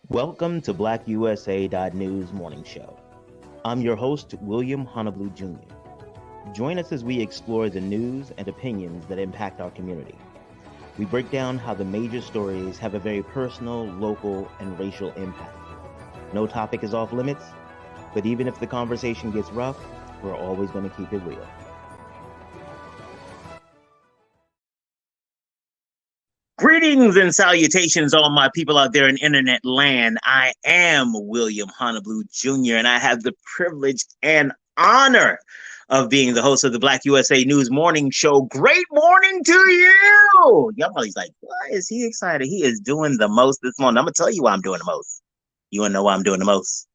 Welcome to BlackUSA.news morning show. I'm your host, William Honolulu Jr. Join us as we explore the news and opinions that impact our community. We break down how the major stories have a very personal, local, and racial impact. No topic is off limits, but even if the conversation gets rough, we're always going to keep it real. Greetings and salutations, all my people out there in internet land. I am William Honolulu Jr., and I have the privilege and honor of being the host of the Black USA News morning show. Great morning to you! Y'all probably like, why is he excited? He is doing the most this morning. I'm going to tell you why I'm doing the most. You want to know why I'm doing the most?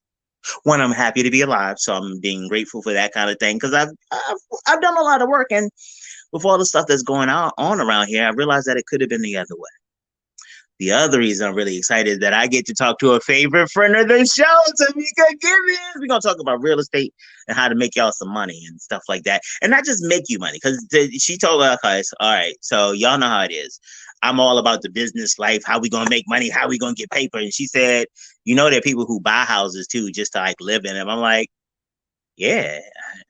One, I'm happy to be alive, so I'm being grateful for that kind of thing because I've done a lot of work, and with all the stuff that's going on around here, I realized that it could have been the other way. The other reason I'm really excited is that I get to talk to a favorite friend of the show, Tomeka Givens. We're going to talk about real estate and how to make y'all some money and stuff like that. And not just make you money, because she told us, okay, all right, so y'all know how it is. I'm all about the business life, how we going to make money, how we going to get paper. And she said, you know, there are people who buy houses too, just to like live in them. I'm like, yeah,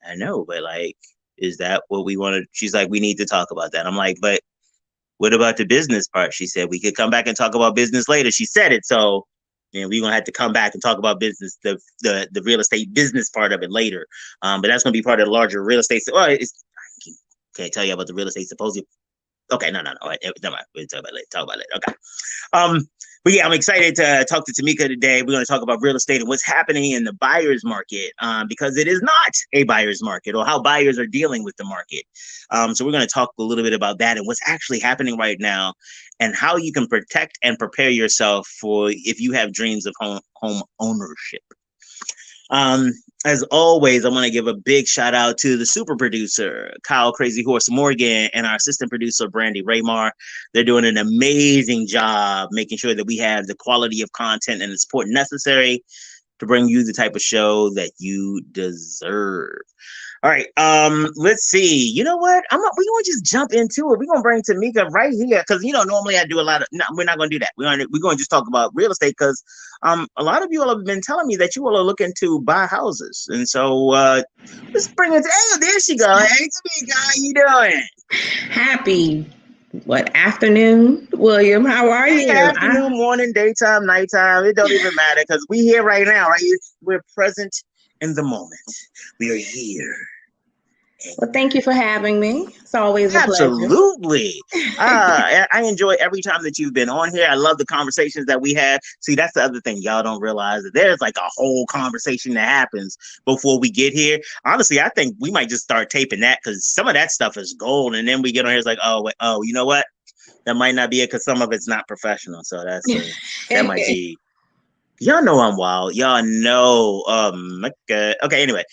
I know, but like, is that what we want to? She's like, we need to talk about that. I'm like, but what about the business part? She said we could come back and talk about business later. She said it, so and we're gonna have to come back and talk about business, the real estate business part of it later. But that's gonna be part of the larger real estate. Well, I can't tell you about the real estate symposium. Okay, no. All right, never mind. We'll talk about it later. Okay. But yeah, I'm excited to talk to Tomeka today. We're going to talk about real estate and what's happening in the buyer's market because it is not a buyer's market, or how buyers are dealing with the market. So we're going to talk a little bit about that and what's actually happening right now, and how you can protect and prepare yourself for if you have dreams of home ownership. As always, I want to give a big shout out to the super producer, Kyle Crazy Horse Morgan, and our assistant producer, Brandy Raymar. They're doing an amazing job making sure that we have the quality of content and the support necessary to bring you the type of show that you deserve. All right, let's see. You know what? We're gonna just jump into it. We're gonna bring Tomeka right here because normally I do a lot of. No, we're not gonna do that. We're gonna just talk about real estate because a lot of you all have been telling me that you all are looking to buy houses, and so let's bring it. Hey, there she go. Hey, Tomeka, how you doing? Happy afternoon, William? How are you? Afternoon, morning, daytime, nighttime. It don't even matter because we here right now, right? We're present in the moment. We are here. Well, thank you for having me. It's always a pleasure. Absolutely. I enjoy every time that you've been on here. I love the conversations that we have. See, that's the other thing y'all don't realize, that there's like a whole conversation that happens before we get here. Honestly, I think we might just start taping that because some of that stuff is gold. And then we get on here, it's like, you know what? That might not be it because some of it's not professional. So that might be. Y'all know I'm wild. Y'all know. Okay. Anyway.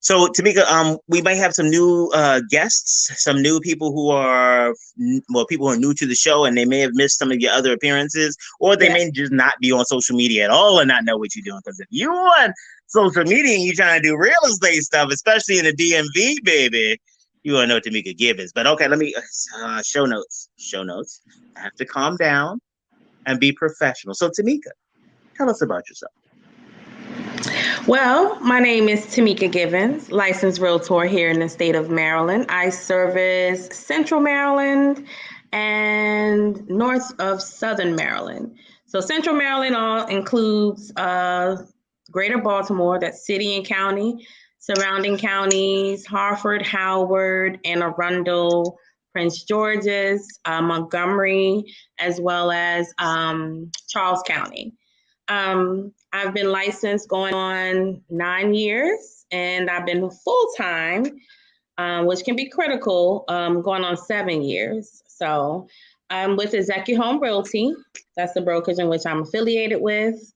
So, Tomeka, we might have some new guests, some new people who are new to the show, and they may have missed some of your other appearances, or they may just not be on social media at all and not know what you're doing. Because if you're on social media and you're trying to do real estate stuff, especially in the DMV, baby, you want to know Tomeka Givens. But okay, let me show notes. I have to calm down and be professional. So, Tomeka, tell us about yourself. Well, my name is Tomeka Givens, licensed realtor here in the state of Maryland. I service Central Maryland and north of Southern Maryland. So Central Maryland all includes Greater Baltimore, that's city and county, surrounding counties, Harford, Howard, Anne Arundel, Prince George's, Montgomery, as well as Charles County. I've been licensed going on 9 years, and I've been full-time, which can be critical, going on 7 years. So I'm with Executive Home Realty. That's the brokerage in which I'm affiliated with.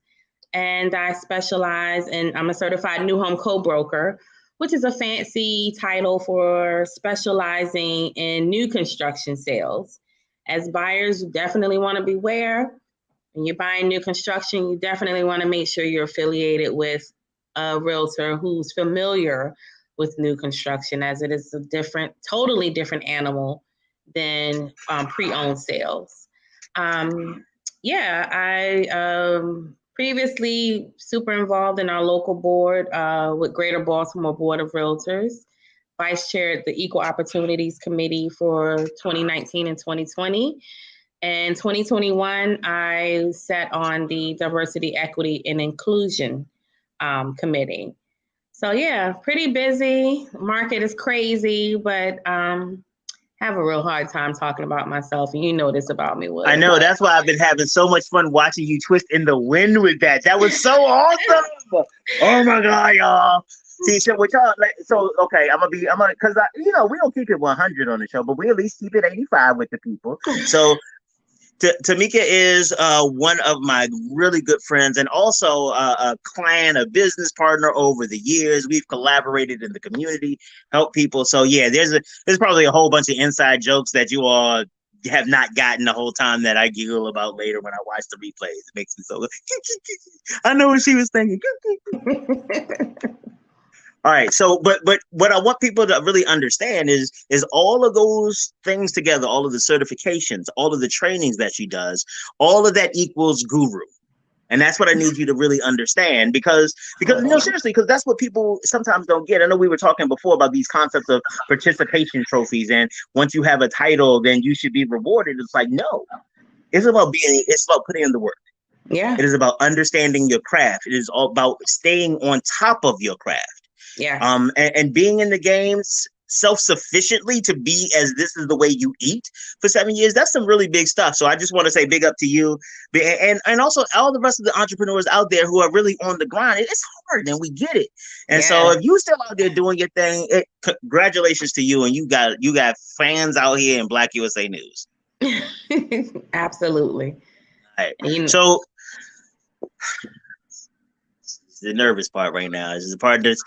And I specialize in, I'm a certified new home co-broker, which is a fancy title for specializing in new construction sales. As buyers, you definitely want to beware. When you're buying new construction, you definitely want to make sure you're affiliated with a realtor who's familiar with new construction, as it is a totally different animal than pre-owned sales. Yeah, I previously super involved in our local board with Greater Baltimore Board of Realtors. Vice chaired the Equal Opportunities Committee for 2019 and 2020. And 2021, I sat on the Diversity, Equity, and Inclusion Committee. So yeah, pretty busy. Market is crazy, but have a real hard time talking about myself. And you know this about me, I William. know. That's why I've been having so much fun watching you twist in the wind with that. That was so awesome. Oh my God, y'all. See, so with y'all, like, so okay, because we don't keep it 100 on the show, but we at least keep it 85 with the people. So Tomeka is one of my really good friends and also a client, a business partner over the years. We've collaborated in the community, helped people. So yeah, there's probably a whole bunch of inside jokes that you all have not gotten the whole time that I giggle about later when I watch the replays. It makes me so I know what she was thinking. All right. So, but what I want people to really understand is all of those things together, all of the certifications, all of the trainings that she does, all of that equals guru. And that's what I need you to really understand because seriously, because that's what people sometimes don't get. I know we were talking before about these concepts of participation trophies, and once you have a title, then you should be rewarded. It's like, no, it's about putting in the work. Yeah. It is about understanding your craft. It is all about staying on top of your craft. Yeah. And being in the games self-sufficiently to be as this is the way you eat for 7 years, that's some really big stuff. So I just want to say big up to you and also all the rest of the entrepreneurs out there who are really on the grind. It's hard and we get it. And so if you still out there doing your thing, congratulations to you. And you got fans out here in BlackUSA.news. Absolutely. All right. So the nervous part right now is the part that's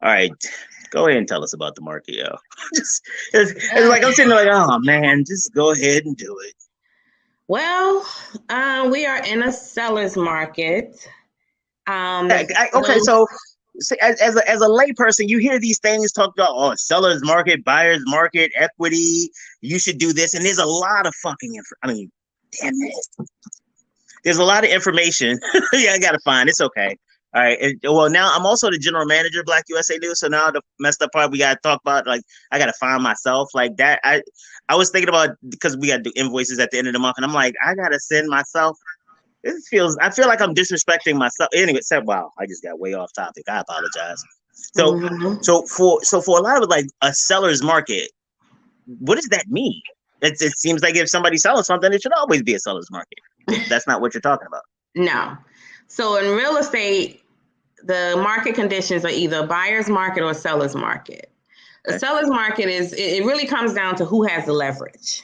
all right. Go ahead and tell us about the market, yo. It's like I'm sitting there like, oh man, just go ahead and do it. Well, we are in a seller's market. Okay, so as a layperson, you hear these things talked about, seller's market, buyer's market, equity. You should do this, and there's a lot of fucking damn it. There's a lot of information. Yeah, I gotta find. It's okay. All right. Well, now I'm also the general manager of BlackUSA.news. So now the messed up part we gotta talk about, like, I gotta find myself like that. I was thinking about because we gotta do invoices at the end of the month, and I'm like, I gotta send myself. I feel like I'm disrespecting myself. Anyway, wow, I just got way off topic. I apologize. So for a lot of it, like a seller's market, what does that mean? It seems like if somebody's selling something, it should always be a seller's market. That's not what you're talking about. No. So in real estate, the market conditions are either a buyer's market or a seller's market. Okay. A seller's market it really comes down to who has the leverage.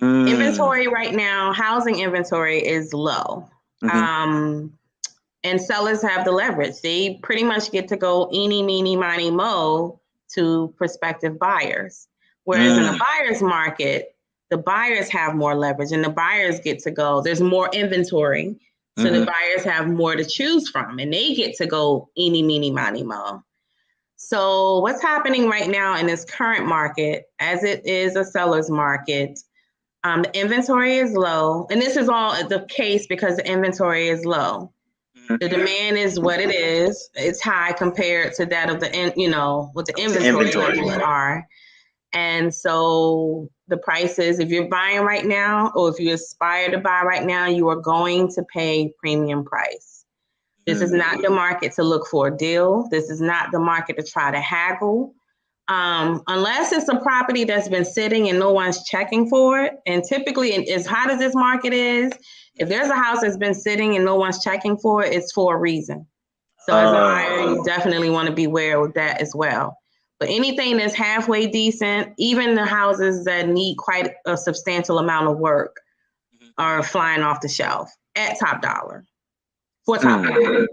Inventory right now, housing inventory is low. Mm-hmm. And sellers have the leverage. They pretty much get to go eeny, meeny, miny, mo to prospective buyers. Whereas in the buyer's market, the buyers have more leverage and the buyers get to go. There's more inventory. So the buyers have more to choose from and they get to go eeny, meeny, miny, mo. So what's happening right now in this current market, as it is a seller's market, the inventory is low. And this is all the case because the inventory is low. The demand is what it is. It's high compared to that of what the inventory levels are. And so the prices, if you're buying right now, or if you aspire to buy right now, you are going to pay premium price. This is not the market to look for a deal. This is not the market to try to haggle. Unless it's a property that's been sitting and no one's checking for it. And typically, as hot as this market is, if there's a house that's been sitting and no one's checking for it, it's for a reason. So as a buyer, you definitely want to be aware of that as well. But anything that's halfway decent, even the houses that need quite a substantial amount of work are flying off the shelf at top dollar. For top dollar.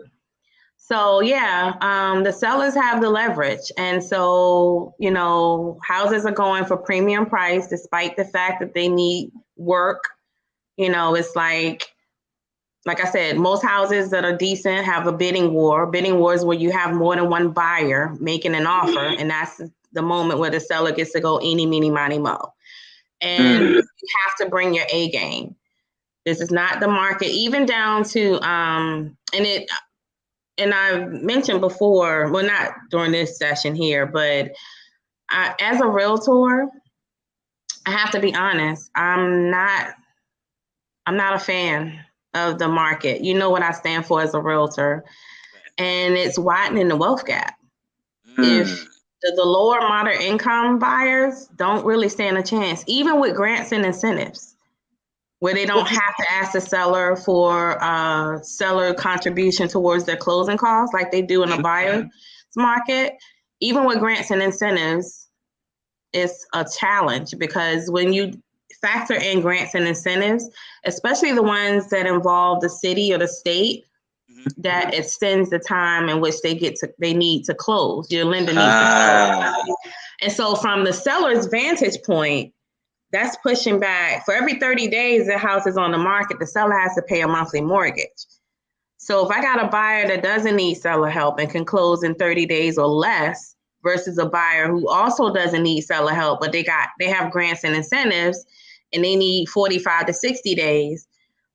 So the sellers have the leverage. And so, houses are going for premium price despite the fact that they need work. It's like I said, most houses that are decent have a bidding war. Bidding war is where you have more than one buyer making an offer. And that's the moment where the seller gets to go eeny, meeny, miny, mo. and you have to bring your A game. This is not the market, even down to and I've mentioned before, well, not during this session here, but as a realtor, I have to be honest. I'm not a fan of the market. You know what I stand for as a realtor, and it's widening the wealth gap. If the lower moderate income buyers don't really stand a chance, even with grants and incentives, where they don't have to ask the seller for seller contribution towards their closing costs like they do in a buyer's market. Even with grants and incentives, it's a challenge, because when you factor in grants and incentives, especially the ones that involve the city or the state, that extends the time in which they need to close. Your lender needs to close. And so from the seller's vantage point, that's pushing back. For every 30 days the house is on the market, the seller has to pay a monthly mortgage. So if I got a buyer that doesn't need seller help and can close in 30 days or less, versus a buyer who also doesn't need seller help, but they have grants and incentives and they need 45 to 60 days,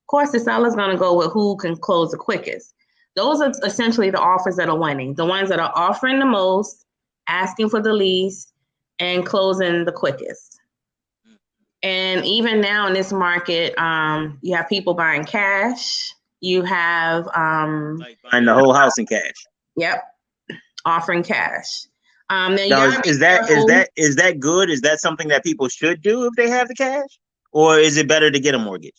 of course the seller's going to go with who can close the quickest. Those are essentially the offers that are winning, the ones that are offering the most, asking for the least, and closing the quickest. And even now in this market, you have people buying cash. You have like buying the whole house in cash. Yep, offering cash. Now, is that good? Is that something that people should do if they have the cash, or is it better to get a mortgage?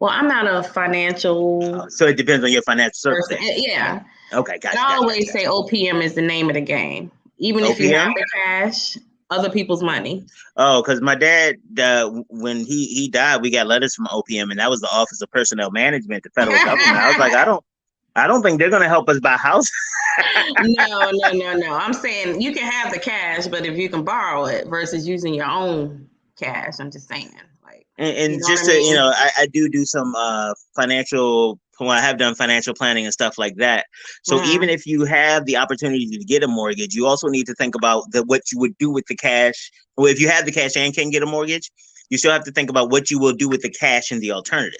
Well, I'm not a financial. So it depends on your financial circumstances. Yeah. Okay, gotcha. I always say OPM is the name of the game. Even if you have the cash, other people's money. Oh, because my dad, when he died, we got letters from OPM, and that was the Office of Personnel Management, the federal government. I was like, I don't think they're going to help us buy houses. No. I'm saying you can have the cash, but if you can borrow it versus using your own cash, I'm just saying. Like, and just to, I do some financial. Well, I have done financial planning and stuff like that. So even if you have the opportunity to get a mortgage, you also need to think about what you would do with the cash. Or if you have the cash and can get a mortgage, you still have to think about what you will do with the cash and the alternative.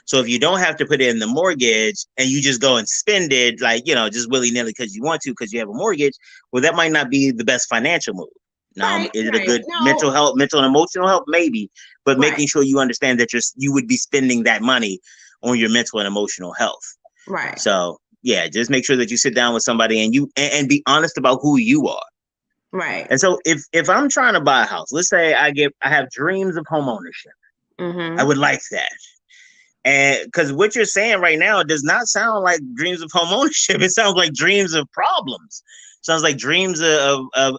So if you don't have to put it in the mortgage and you just go and spend it, like, just willy-nilly because you want to, because you have a mortgage, well, that might not be the best financial move. Now, is it a good mental and emotional help? Maybe, but making sure you understand that you would be spending that money on your mental and emotional health. Right. So yeah, just make sure that you sit down with somebody and be honest about who you are. Right. And so if I'm trying to buy a house, let's say I have dreams of home ownership. I would like that. And because what you're saying right now does not sound like dreams of home ownership. It sounds like dreams of problems. Sounds like dreams of a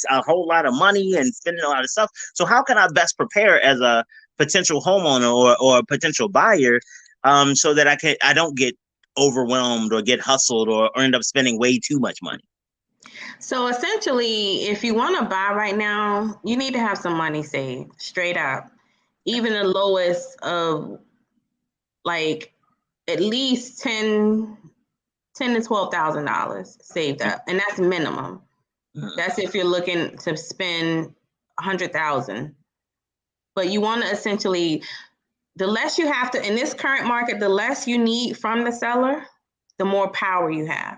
whole lot of money and spending a lot of stuff. So how can I best prepare as a potential homeowner or a potential buyer, so that I don't get overwhelmed or get hustled or end up spending way too much money? So essentially, if you want to buy right now, you need to have some money saved, straight up. Even the lowest of like at least $10,000 to $12,000 saved up, and that's minimum. That's if you're looking to spend $100,000. But you want to essentially, the less you have to in this current market, the less you need from the seller, the more power you have.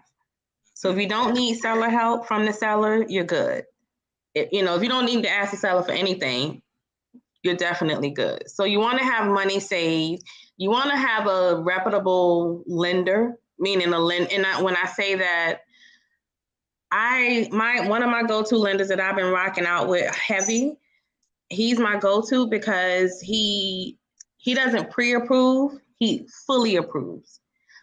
So if you don't need seller help from the seller, you're good. If you don't need to ask the seller for anything, you're definitely good. So you want to have money saved. You want to have a reputable lender, meaning and when I say that, one of my go-to lenders that I've been rocking out with heavy, he's my go-to because he doesn't pre-approve, he fully approves.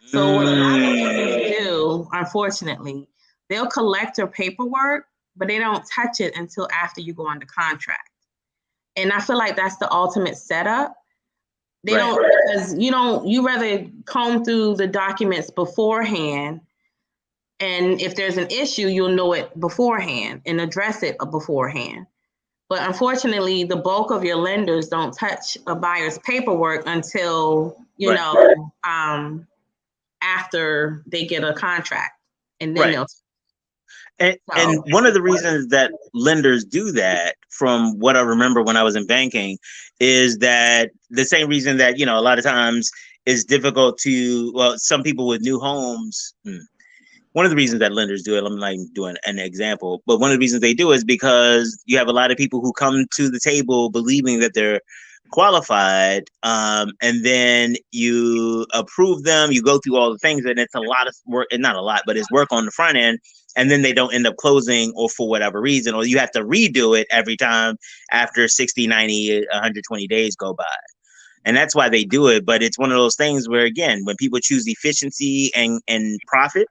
So what a lot of lenders do, unfortunately, they'll collect your paperwork, but they don't touch it until after you go under contract. And I feel like that's the ultimate setup. They don't, because you rather comb through the documents beforehand. And if there's an issue, you'll know it beforehand and address it beforehand. But unfortunately, the bulk of your lenders don't touch a buyer's paperwork until, after they get a contract. And then they'll. And So, one of the reasons that lenders do that, from what I remember when I was in banking, is that the same reason that, a lot of times it's difficult to, well, some people with new homes. One of the reasons that lenders do it, I'm not doing an example, but one of the reasons they do it is because you have a lot of people who come to the table believing that they're qualified, and then you approve them, you go through all the things, and it's a lot of work, and not a lot, but it's work on the front end, and then they don't end up closing, or for whatever reason, or you have to redo it every time after 60, 90, 120 days go by. And that's why they do it. But it's one of those things where, again, when people choose efficiency and profit,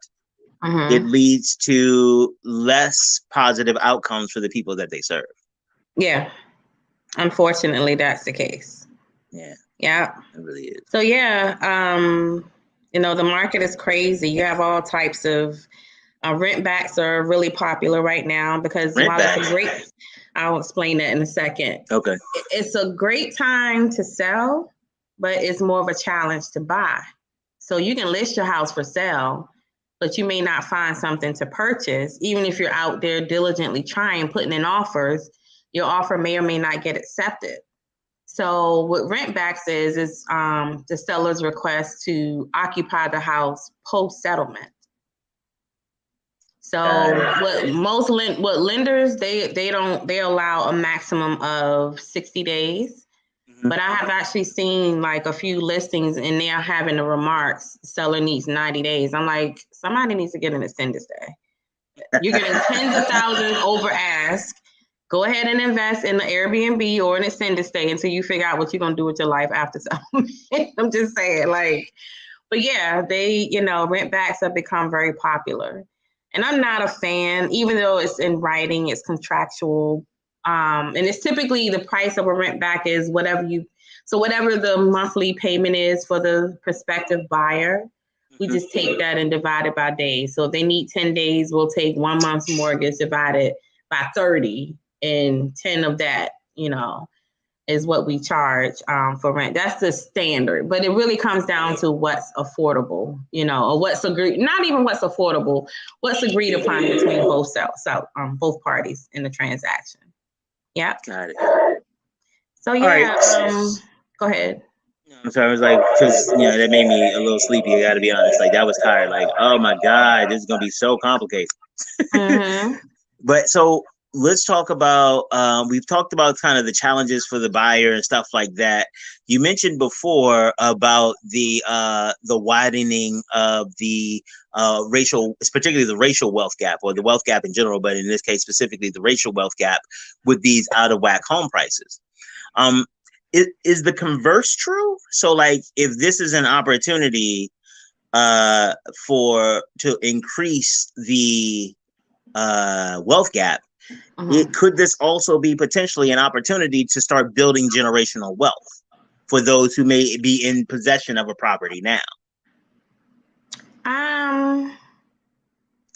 it leads to less positive outcomes for the people that they serve. yeah, unfortunately, that's the case. Yeah. Yeah. It really is. So, yeah, the market is crazy. You have all types of rent backs are really popular right now because while it's a great, I'll explain that in a second. Okay. It's a great time to sell, but it's more of a challenge to buy. So you can list your house for sale, but you may not find something to purchase. Even if you're out there diligently trying, putting in offers, your offer may or may not get accepted. So what rent backs is the seller's request to occupy the house post settlement. So what lenders they allow a maximum of 60 days. But I have actually seen like a few listings and they're having the remarks, seller needs 90 days. I'm like, somebody needs to get an extended stay. You're getting tens of thousands over ask. Go ahead and invest in the Airbnb or an extended stay until you figure out what you're going to do with your life after settlement. I'm just saying, but yeah, rent backs have become very popular. And I'm not a fan, even though it's in writing, it's contractual. And it's typically the price of a rent back is whatever the monthly payment is for the prospective buyer. We just take that and divide it by days. So if they need 10 days, we'll take 1 month's mortgage divided by 30, and 10 of that, is what we charge for rent. That's the standard, but it really comes down to what's affordable, or what's agreed, not even what's affordable, what's agreed upon between both parties in the transaction. Yeah. Got it. So yeah, go ahead. So I was like, because that made me a little sleepy. I got to be honest. Like that was tired. Like, oh my god, this is gonna be so complicated. But so let's talk about. We've talked about kind of the challenges for the buyer and stuff like that. You mentioned before about the widening of the racial, particularly the racial wealth gap, or the wealth gap in general, but in this case specifically the racial wealth gap with these out of whack home prices. Is the converse true? So like if this is an opportunity to increase the wealth gap, could this also be potentially an opportunity to start building generational wealth for those who may be in possession of a property now?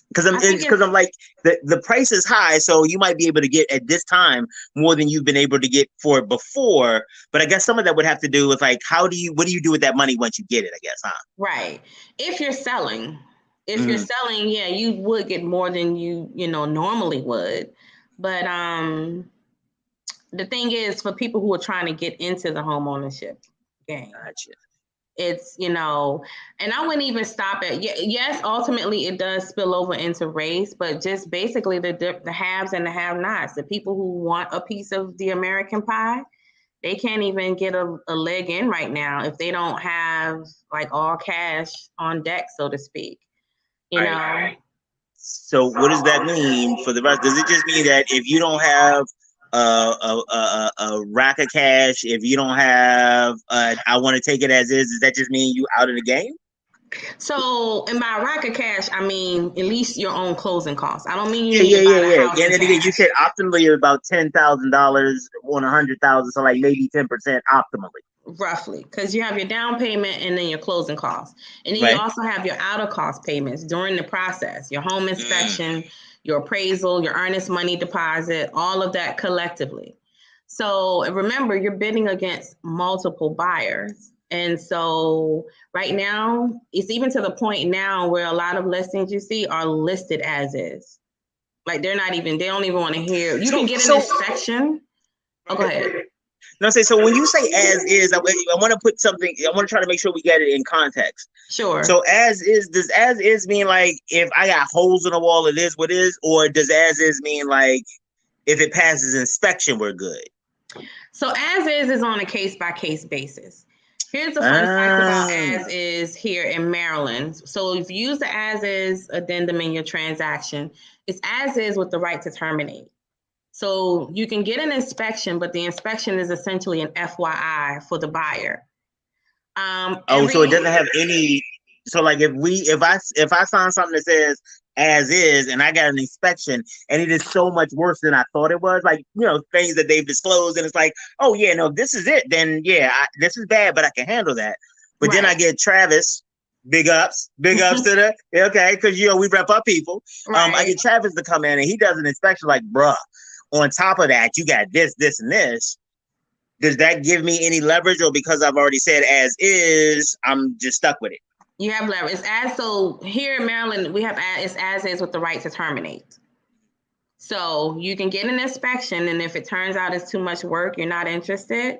Because I'm like, the price is high, so you might be able to get at this time more than you've been able to get for it before. But I guess some of that would have to do with like, what do you do with that money once you get it? I guess, huh? Right. If you're selling, yeah, you would get more than you normally would. But the thing is, for people who are trying to get into the home ownership game, gotcha. It's, and I wouldn't even stop at, yes, ultimately it does spill over into race, but just basically the haves and the have-nots, the people who want a piece of the American pie, they can't even get a leg in right now if they don't have like all cash on deck, so to speak, know? So what does that mean for the rest? Does it just mean that if you don't have a rack of cash, if you don't have I want to take it as is, does that just mean you out of the game? So, and by rack of cash, I mean at least your own closing costs. I don't mean you need to buy the house. Yeah, and again, you said optimally about $10,000 on $100,000, so like maybe 10% optimally. Roughly, because you have your down payment and then your closing costs, and then you also have your out of cost payments during the process, your home inspection, your appraisal, your earnest money deposit, all of that collectively. So remember, you're bidding against multiple buyers. And so right now, it's even to the point now where a lot of listings you see are listed as is. Like they don't even want to hear. You So, can get an so inspection. Oh, go ahead. no, say so when you say as is, I want to put something. I want to try to make sure we get it in context. Sure. So as is, does as is mean like if I got holes in the wall, it is what it is, or does as is mean like if it passes inspection, we're good? So as is on a case by case basis. Here's the fun fact about as is here in Maryland. So if you use the as is addendum in your transaction, it's as is with the right to terminate. So you can get an inspection, but the inspection is essentially an FYI for the buyer. So it doesn't have any. So like if I sign something that says as is and I got an inspection and it is so much worse than I thought it was, like things that they've disclosed and it's like, oh yeah, no, this is it. Then yeah, this is bad, but I can handle that. But then I get Travis. Big ups to the okay, because we rep up people. Right. I get Travis to come in and he does an inspection like, bruh. On top of that, you got this, and this. Does that give me any leverage, or because I've already said as is, I'm just stuck with it? You have leverage. So here in Maryland, we have it's as is with the right to terminate. So you can get an inspection, and if it turns out it's too much work, you're not interested,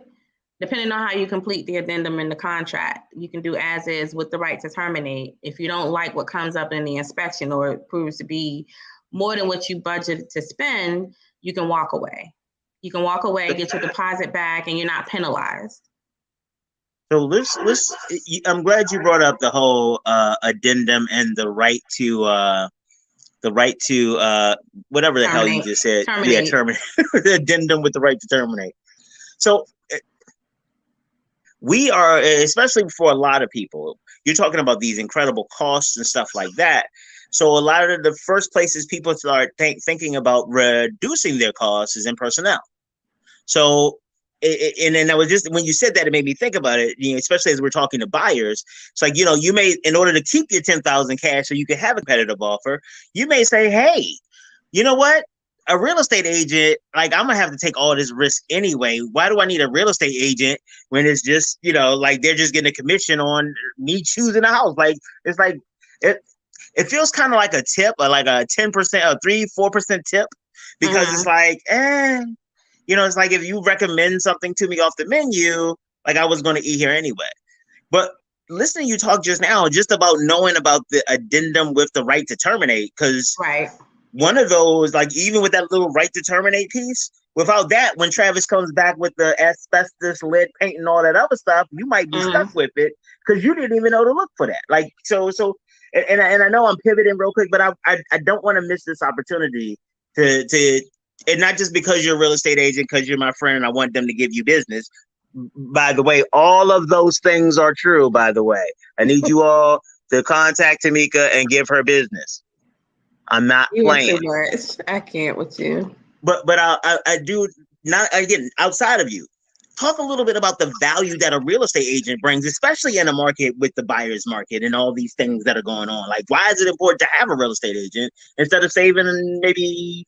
depending on how you complete the addendum in the contract, you can do as is with the right to terminate. If you don't like what comes up in the inspection or it proves to be more than what you budgeted to spend, you can walk away. You can walk away, get your deposit back, and you're not penalized. So let's. I'm glad you brought up the whole addendum and the right to whatever the hell you just said. Terminate. Yeah, terminate. The addendum with the right to terminate. So we are, especially for a lot of people, you're talking about these incredible costs and stuff like that. So a lot of the first places people start thinking about reducing their costs is in personnel. So, and then I was just, when you said that, it made me think about it, especially as we're talking to buyers. It's like, you may, in order to keep your 10,000 cash so you can have a competitive offer, you may say, hey, you know what? A real estate agent, like I'm gonna have to take all this risk anyway. Why do I need a real estate agent when it's just, like they're just getting a commission on me choosing a house? Like, it's like, it feels kind of like a tip, or like a 10% or 3-4% tip, because it's like, it's like if you recommend something to me off the menu, like I was going to eat here anyway. But listening to you talk just now, just about knowing about the addendum with the right to terminate, because one of those, like even with that little right to terminate piece, without that, when Travis comes back with the asbestos lead paint and all that other stuff, you might be stuck with it because you didn't even know to look for that. Like, so, and I know I'm pivoting real quick, but I don't want to miss this opportunity to and not just because you're a real estate agent, because you're my friend and I want them to give you business. By the way, all of those things are true, by the way. I need you all to contact Tomeka and give her business. I'm not playing. Too much. I can't with you. But I do not, again, outside of you. Talk a little bit about the value that a real estate agent brings, especially in a market with the buyer's market and all these things that are going on. Like, why is it important to have a real estate agent instead of saving maybe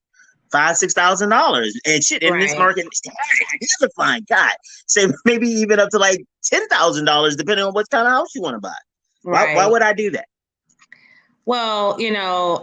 $5,000-$6,000 and shit in this market? I never find God say maybe even up to like $10,000 depending on what kind of house you want to buy. Why would I do that? Well,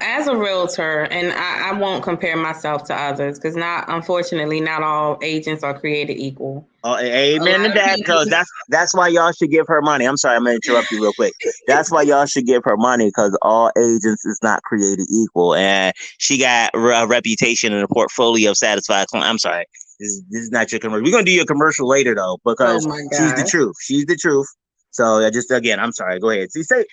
as a realtor, and I won't compare myself to others because unfortunately, not all agents are created equal. Oh, amen to that, because that's why y'all should give her money. I'm sorry, I'm going to interrupt you real quick. That's why y'all should give her money, because all agents is not created equal. And she got a reputation and a portfolio of satisfied clients. I'm sorry. This is not your commercial. We're going to do your commercial later, though, because she's the truth. She's the truth. So again, I'm sorry. Go ahead. See, say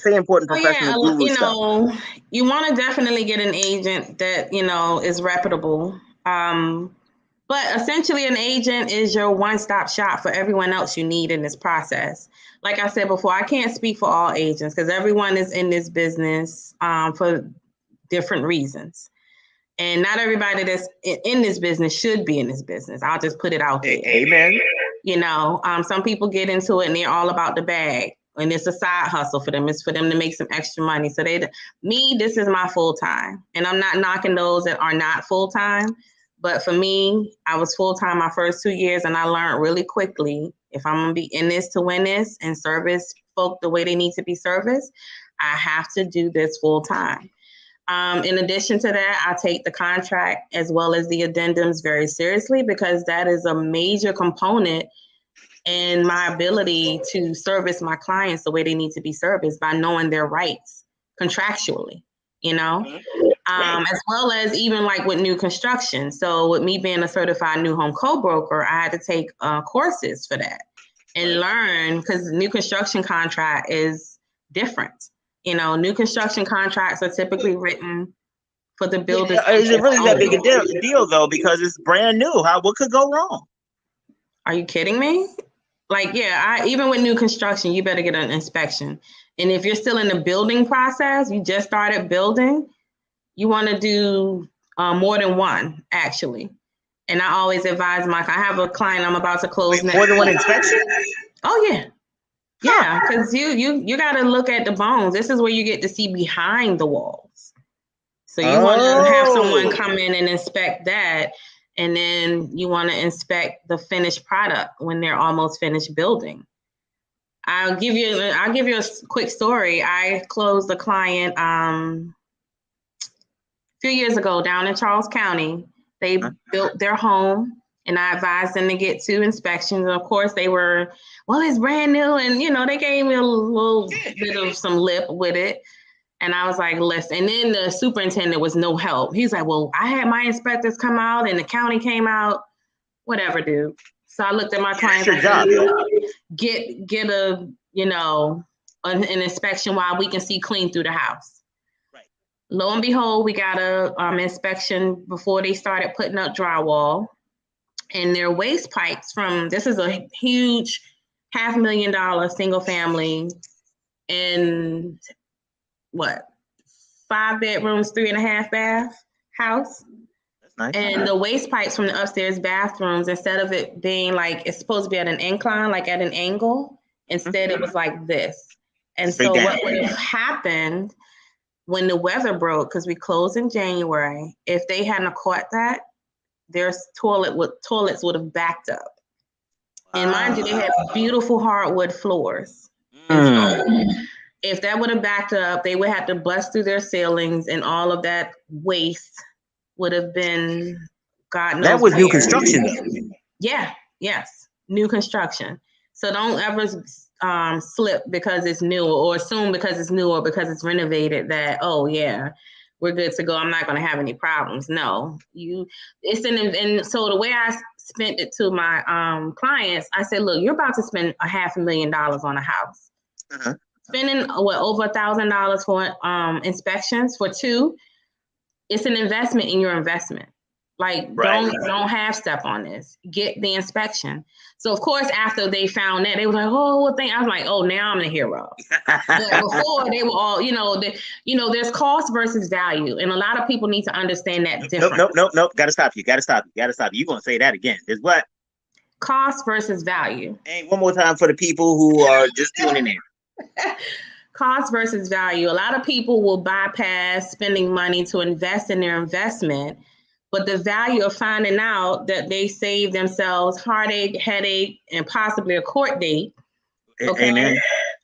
important professional guru stuff. You want to definitely get an agent that is reputable. But essentially, an agent is your one-stop shop for everyone else you need in this process. Like I said before, I can't speak for all agents because everyone is in this business for different reasons. And not everybody that's in this business should be in this business. I'll just put it out there. Amen. Some people get into it and they're all about the bag. And it's a side hustle for them. It's for them to make some extra money. So this is my full time. And I'm not knocking those that are not full time. But for me, I was full time my first 2 years and I learned really quickly, if I'm going to be in this to win this and service folk the way they need to be serviced, I have to do this full time. In addition to that, I take the contract as well as the addendums very seriously because that is a major component in my ability to service my clients the way they need to be serviced by knowing their rights contractually, you know, as well as even like with new construction. So with me being a certified new home co-broker, I had to take courses for that and learn because new construction contract is different. You know, new construction contracts are typically written for the builders. Is it really that big a deal though? Because it's brand new. What could go wrong? Are you kidding me? Like, yeah, even with new construction, you better get an inspection. And if you're still in the building process, you just started building, you want to do more than one, actually. And I always advise I have a client I'm about to close next. More than one inspection? Oh, yeah. Yeah, because you got to look at the bones. This is where you get to see behind the walls. So you want to have someone come in and inspect that, and then you want to inspect the finished product when they're almost finished building. I'll give you a quick story. I closed a client a few years ago down in Charles County. They built their home, and I advised them to get 2 inspections. And of course, they were, well, it's brand new, and they gave me a little bit of some lip with it. And I was like, listen, and then the superintendent was no help. He's like, well, I had my inspectors come out and the county came out, whatever, dude. So I looked at my client. That's your job. Get a, an inspection while we can see clean through the house. Right. Lo and behold, we got a inspection before they started putting up drywall, and their waste pipes this is a huge $500,000 single family, and 5 bedrooms, 3.5 bath house. That's nice. And the waste pipes from the upstairs bathrooms, instead of it being like it's supposed to be at an incline, like at an angle, instead it was like this. And so what would have happened when the weather broke, because we closed in January, if they hadn't caught that, their toilets would have backed up. And mind you, they had beautiful hardwood floors. If that would have backed up, they would have to bust through their ceilings, and all of that waste would have been God knows. That was new construction, though. Yeah, yes, new construction. So don't ever slip because it's new, or assume because it's new or because it's renovated that, oh yeah, we're good to go. I'm not going to have any problems. No, and so the way I spent it to my clients, I said, look, you're about to spend $500,000 on a house. Spending over $1,000 for inspections for 2, it's an investment in your investment. Like, don't half step on this. Get the inspection. So of course, after they found that, they were like, "Oh, what thing?" I was like, "Oh, now I'm the hero." But before, they were all, there's cost versus value, and a lot of people need to understand that difference. Nope. Got to stop you. You're gonna say that again. There's what? Cost versus value. Hey, one more time for the people who are just tuning in. Cost versus value. A lot of people will bypass spending money to invest in their investment, but the value of finding out that they save themselves heartache, headache, and possibly a court date. Okay. Amen.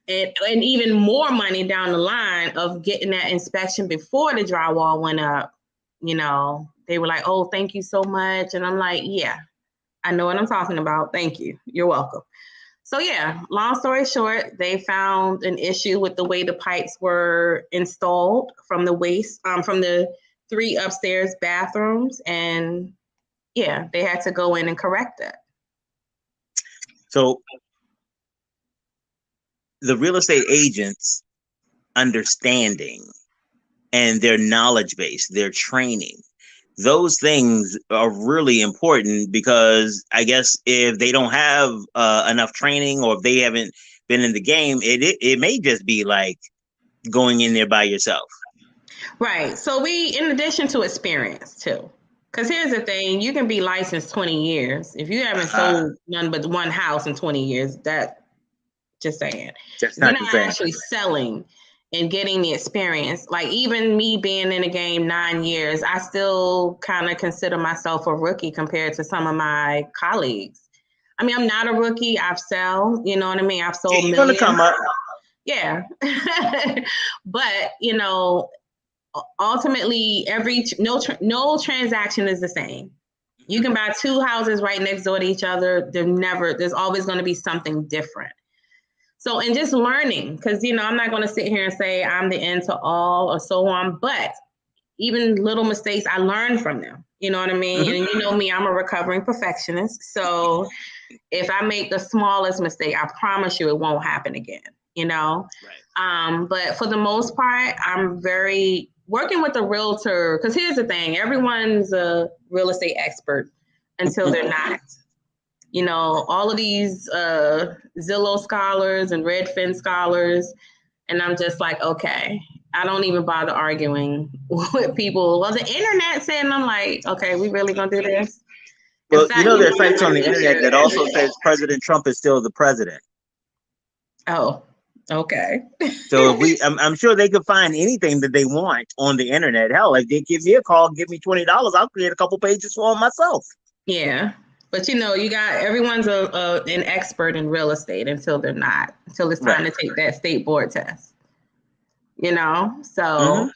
And even more money down the line of getting that inspection before the drywall went up. They were like, "Oh, thank you so much." And I'm like, "Yeah, I know what I'm talking about. Thank you. You're welcome." So yeah, long story short, they found an issue with the way the pipes were installed from the 3 upstairs bathrooms, and yeah, they had to go in and correct that. So the real estate agents' understanding and their knowledge base, their training, those things are really important, because I guess if they don't have enough training, or if they haven't been in the game, it may just be like going in there by yourself. Right. So in addition to experience too, because here's the thing, you can be licensed 20 years. If you haven't sold none but one house in 20 years, just saying. You're not actually selling and getting the experience. Like, even me being in the game 9 years, I still kind of consider myself a rookie compared to some of my colleagues. I mean, I'm not a rookie. I've sold, you know what I mean? I've sold millions. Come up. Yeah. But, ultimately no transaction is the same. You can buy two houses right next door to each other. There's always going to be something different. So, and just learning, because, I'm not going to sit here and say I'm the end to all or so on, but even little mistakes, I learn from them. You know what I mean? Mhm. And you know me, I'm a recovering perfectionist. So if I make the smallest mistake, I promise you it won't happen again, Right. But for the most part, I'm very working with a realtor, because here's the thing, everyone's a real estate expert until they're not. All of these Zillow scholars and Redfin scholars, and I'm just like, okay, I don't even bother arguing with people. Well, the internet said, and I'm like, okay, we really gonna do this? In Well, fact, there's sites on the internet that also says President Trump is still the president. Oh, okay. So if I'm sure they could find anything that they want on the internet. Hell, if they give me a call, give me $20, I'll create a couple pages for them myself. Yeah, but you got everyone's an expert in real estate until they're not. Until it's time to take that state board test. So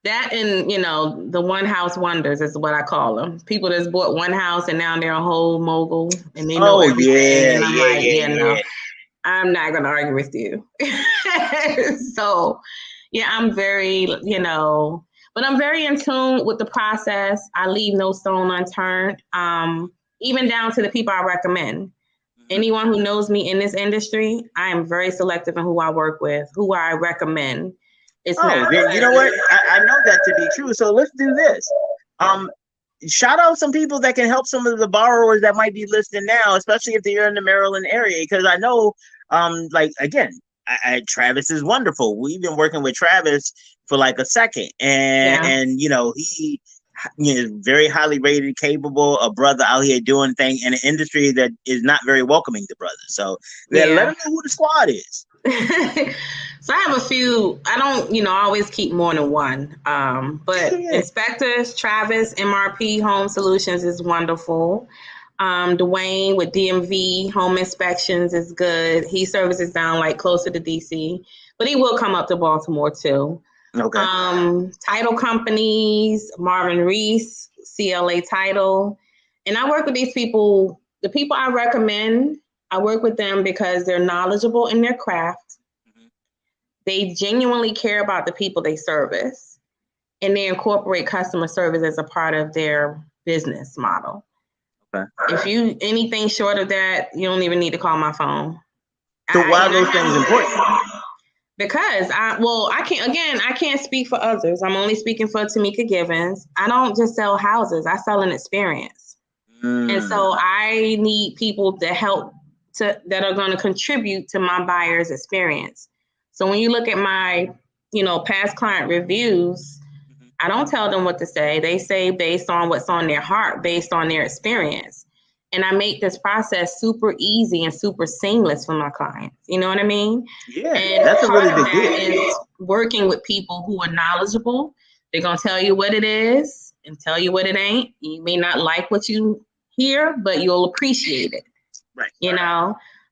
that, and the one house wonders is what I call them. People that's bought one house and now they're a whole mogul and they know everything. And I'm like, no, I'm not gonna argue with you. So yeah, I'm very, but I'm very in tune with the process. I leave no stone unturned. Even down to the people I recommend. Anyone who knows me in this industry, I am very selective in who I work with, who I recommend. You know what? I know that to be true. So let's do this. Shout out some people that can help some of the borrowers that might be listening now, especially if they're in the Maryland area. Because I know, Travis is wonderful. We've been working with Travis for like a second, and he is very highly rated, capable, a brother out here doing things in an industry that is not very welcoming to brothers. So let them know who the squad is. So I have a few. I don't, always keep more than one. But Inspectors, Travis, MRP Home Solutions is wonderful. Dwayne with DMV Home Inspections is good. He services down like closer to DC, but he will come up to Baltimore too. Okay. Title companies, Marvin Reese, CLA Title. And I work with these people. The people I recommend, I work with them because they're knowledgeable in their craft. They genuinely care about the people they service, and they incorporate customer service as a part of their business model. Okay. If you anything short of that, you don't even need to call my phone. So why are those things important? Because I can't speak for others. I'm only speaking for Tomeka Givens. I don't just sell houses. I sell an experience. And so I need people that are going to contribute to my buyer's experience. So when you look at my, past client reviews, I don't tell them what to say. They say based on what's on their heart, based on their experience. And I make this process super easy and super seamless for my clients. You know what I mean? Yeah, and that's a really big deal. Is working with people who are knowledgeable. They're going to tell you what it is and tell you what it ain't. You may not like what you hear, but you'll appreciate it. Right.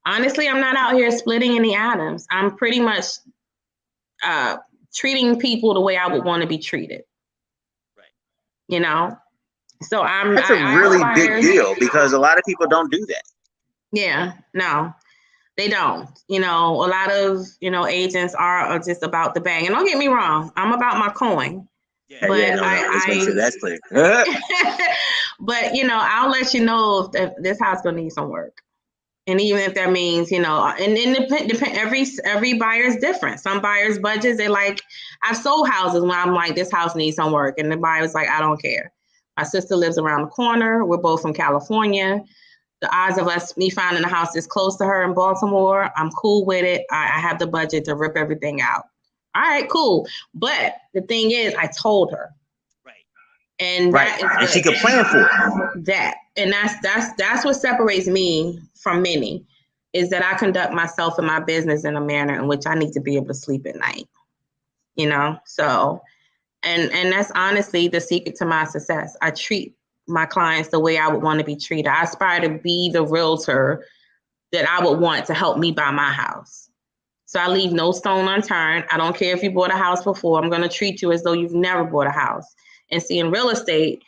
Honestly, I'm not out here splitting any atoms. I'm pretty much treating people the way I would want to be treated. Right. So that's a really big deal because a lot of people don't do that. Yeah, no, they don't. A lot of, agents are just about the bang. And don't get me wrong, I'm about my coin. Yeah, but let's make sure that's clear. But, I'll let you know if this house gonna need some work. And even if that means, and every buyer's different. Some buyers' budgets, I've sold houses when I'm like, this house needs some work. And the buyer's like, I don't care. My sister lives around the corner. We're both from California. The odds of me finding a house that's close to her in Baltimore, I'm cool with it. I have the budget to rip everything out. All right, cool. But the thing is, I told her. And and she could plan for it. That. And that's what separates me from many, is that I conduct myself and my business in a manner in which I need to be able to sleep at night. So and that's honestly the secret to my success. I treat my clients the way I would want to be treated. I aspire to be the realtor that I would want to help me buy my house. So I leave no stone unturned. I don't care if you bought a house before. I'm going to treat you as though you've never bought a house. And see, in real estate,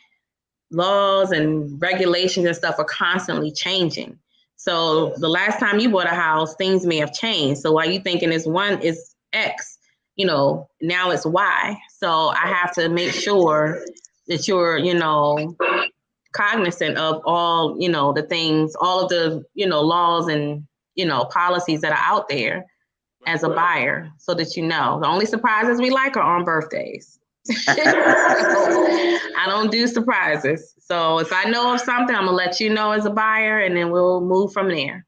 laws and regulations and stuff are constantly changing. So the last time you bought a house, things may have changed. So while you thinking is one is X, now it's Y. So I have to make sure that you're, cognizant of all, the things, all of the, laws and, policies that are out there as a buyer, so that the only surprises we like are on birthdays. I don't do surprises. So if I know of something, I'm gonna let you know as a buyer, and then we'll move from there.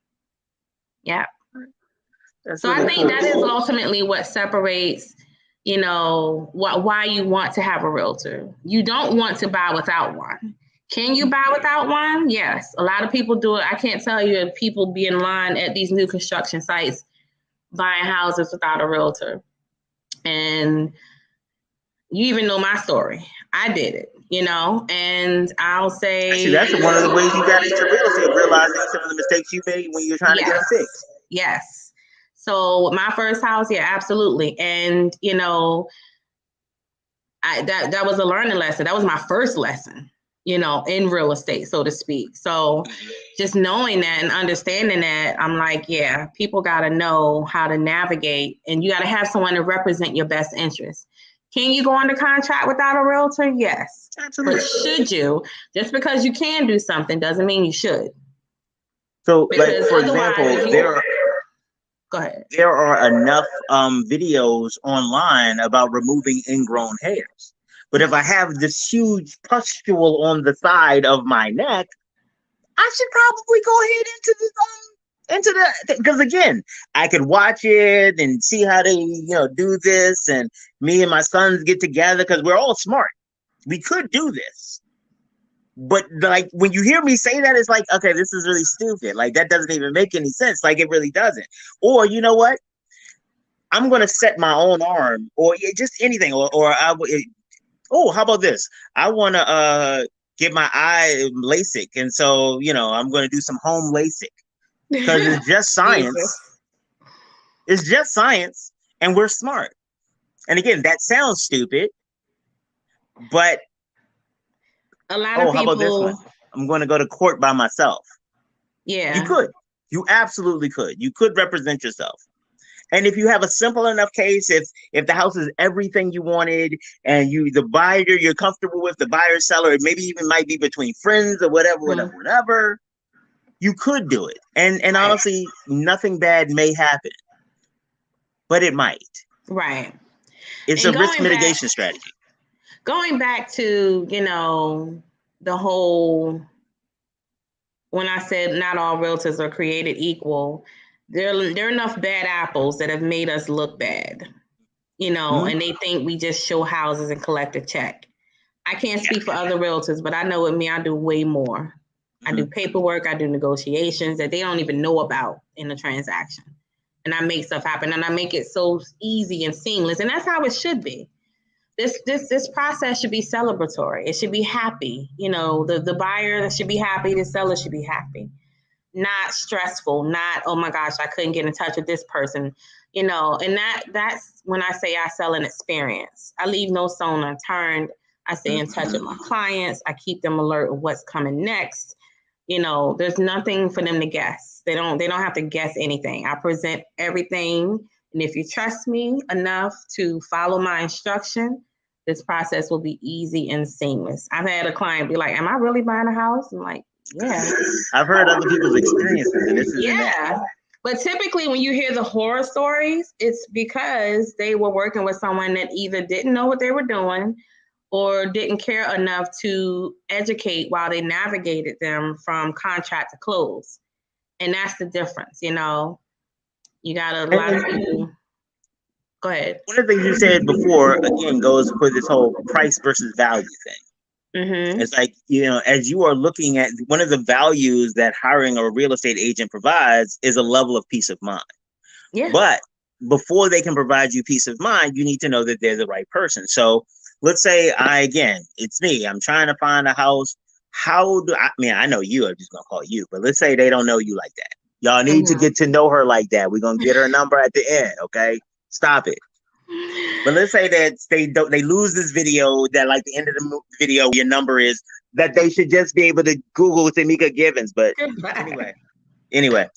Yeah. So I think that is ultimately what separates, why you want to have a realtor. You don't want to buy without one. Can you buy without one? Yes. A lot of people do it. I can't tell you if people be in line at these new construction sites buying houses without a realtor. And you even know my story. I did it, and I'll say. Actually, that's one of the ways you got into real estate, realizing some of the mistakes you made when you were trying to get them fixed. Yes. So my first house, yeah, absolutely. And, that was a learning lesson. That was my first lesson, in real estate, so to speak. So just knowing that and understanding that, I'm like, yeah, people got to know how to navigate, and you got to have someone to represent your best interest. Can you go under contract without a realtor? Yes. Absolutely. But should you? Just because you can do something doesn't mean you should. So, like, for example, go ahead. There are enough videos online about removing ingrown hairs. But if I have this huge pustule on the side of my neck, I should probably go ahead into the because again, I could watch it and see how they do this, and me and my sons get together because we're all smart. We could do this. But like when you hear me say that, it's like, okay, this is really stupid. Like that doesn't even make any sense. Like it really doesn't. Or you know what? I'm gonna set my own arm, or just anything, or how about this? I want to get my eye LASIK, and so I'm gonna do some home LASIK because it's just science. It's just science, and we're smart. And again, that sounds stupid, but a lot of people. How about this one? I'm going to go to court by myself. Yeah. You could. You absolutely could. You could represent yourself. And if you have a simple enough case, if the house is everything you wanted, and the buyer you're comfortable with, the buyer seller, it maybe even might be between friends or whatever, you could do it. And right. Honestly, nothing bad may happen, but it might. Right. It's a risk mitigation strategy. Going back to, the whole, when I said not all realtors are created equal, there are enough bad apples that have made us look bad, and they think we just show houses and collect a check. I can't speak for other realtors, but I know with me, I do way more. I do paperwork, I do negotiations that they don't even know about in the transaction. And I make stuff happen, and I make it so easy and seamless. And that's how it should be. This process should be celebratory. It should be happy. The buyer should be happy. The seller should be happy. Not stressful. Not, oh my gosh, I couldn't get in touch with this person. And that's when I say I sell an experience. I leave no stone unturned. I stay in touch with my clients. I keep them alert of what's coming next. There's nothing for them to guess. They don't have to guess anything. I present everything. And if you trust me enough to follow my instruction, this process will be easy and seamless. I've had a client be like, am I really buying a house? I'm like, yeah. I've heard other people's experiences, and this is But typically when you hear the horror stories, it's because they were working with someone that either didn't know what they were doing or didn't care enough to educate while they navigated them from contract to close. And that's the difference, You got a lot of people. Go ahead. One of the things you said before, again, goes for this whole price versus value thing. Mm-hmm. It's like, as you are looking at one of the values that hiring a real estate agent provides is a level of peace of mind. Yeah. But before they can provide you peace of mind, you need to know that they're the right person. So let's say it's me. I'm trying to find a house. I know you, I'm just going to call you, but let's say they don't know you like that. Y'all need to get to know her like that. We're gonna get her number at the end, okay? Stop it. But let's say that they lose this video, that like the end of the video, your number is, that they should just be able to Google Tomeka Givens. But anyway,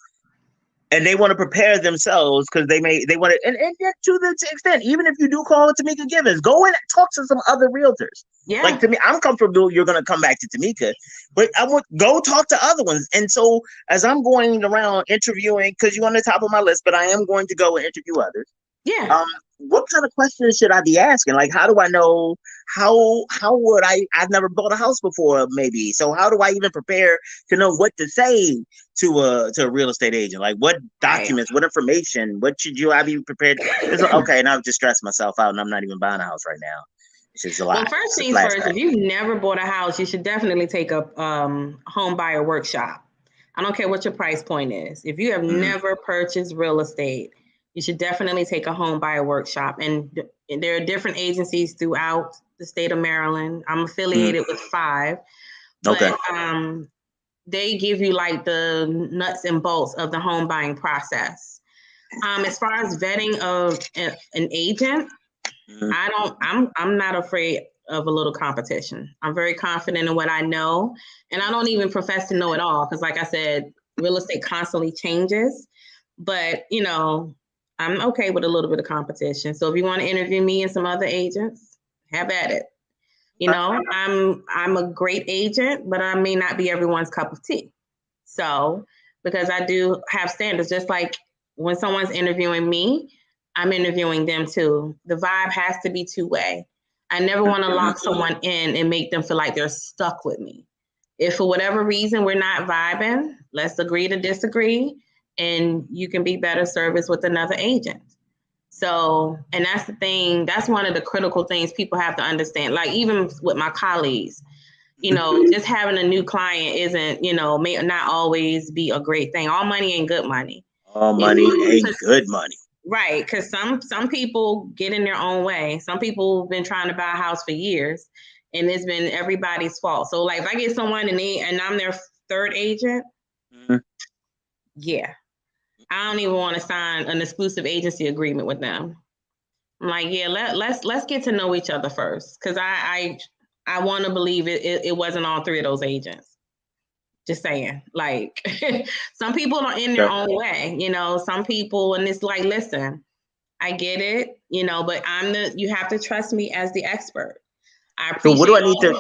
and they want to prepare themselves because they want to, and to the extent, even if you do call it Tomeka Givens, go and talk to some other realtors. Yeah. Like, to me, I'm comfortable you're going to come back to Tomeka, but I would go talk to other ones. And so as I'm going around interviewing, because you're on the top of my list, but I am going to go and interview others. Yeah. What kind of questions should I be asking? Like, how do I know, how would I've never bought a house before, maybe. So how do I even prepare to know what to say to a real estate agent? Like, what documents, what information, what should I be prepared? Okay, now I've just stressed myself out and I'm not even buying a house right now. It's just a lot. Well, first things first, if you've never bought a house, you should definitely take a home buyer workshop. I don't care what your price point is. If you have never purchased real estate, you should definitely take a home buyer workshop. And there are different agencies throughout the state of Maryland. I'm affiliated with 5. But, okay. They give you like the nuts and bolts of the home buying process. As far as vetting of an agent, I'm not afraid of a little competition. I'm very confident in what I know, and I don't even profess to know it all because, like I said, real estate constantly changes. But I'm okay with a little bit of competition. So if you want to interview me and some other agents, have at it. I'm a great agent, but I may not be everyone's cup of tea. So because I do have standards, just like when someone's interviewing me, I'm interviewing them too. The vibe has to be two-way. I never want to lock someone in and make them feel like they're stuck with me. If for whatever reason we're not vibing, let's agree to disagree, and you can be better serviced with another agent. So, and that's the thing, that's one of the critical things people have to understand. Like, even with my colleagues, just having a new client isn't, may not always be a great thing. All money ain't good money. All money ain't good money. Right, because some people get in their own way. Some people have been trying to buy a house for years, and it's been everybody's fault. So, like, if I get someone and I'm their third agent, yeah, I don't even want to sign an exclusive agency agreement with them. I'm like, yeah, let's get to know each other first, because I want to believe it wasn't all 3 of those agents. Just saying, like, some people are in their own way, some people, and it's like, listen, I get it, but you have to trust me as the expert. I appreciate. So what do I need to?